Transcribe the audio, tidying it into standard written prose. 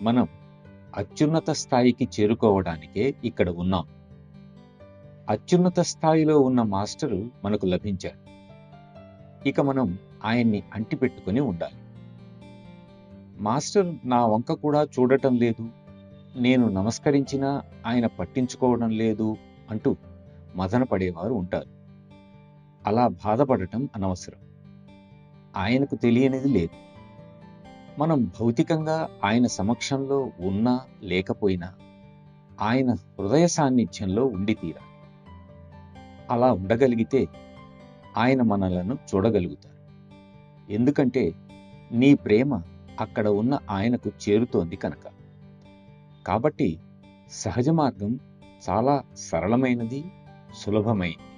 మనం అత్యున్నత స్థాయికి చేరుకోవడానికే ఇక్కడ ఉన్నాం. అత్యున్నత స్థాయిలో ఉన్న మాస్టరు మనకు లభించాడు. ఇక మనం ఆయన్ని అంటిపెట్టుకుని ఉండాలి. మాస్టర్ నా వంక కూడా చూడటం లేదు, నేను నమస్కరించినా ఆయన పట్టించుకోవడం లేదు అంటూ మదన పడేవారు ఉంటారు. అలా బాధపడటం అనవసరం. ఆయనకు తెలియనిది లేదు. మనం భౌతికంగా ఆయన సమక్షంలో ఉన్నా లేకపోయినా ఆయన హృదయ సాన్నిధ్యంలో ఉండి తీరాలి. అలా ఉండగలిగితే ఆయన మనలను చూడగలుగుతారు. ఎందుకంటే నీ ప్రేమ అక్కడ ఉన్న ఆయనకు చేరుతోంది కనుక. కాబట్టి సహజ మార్గం చాలా సరళమైనది, సులభమైనది.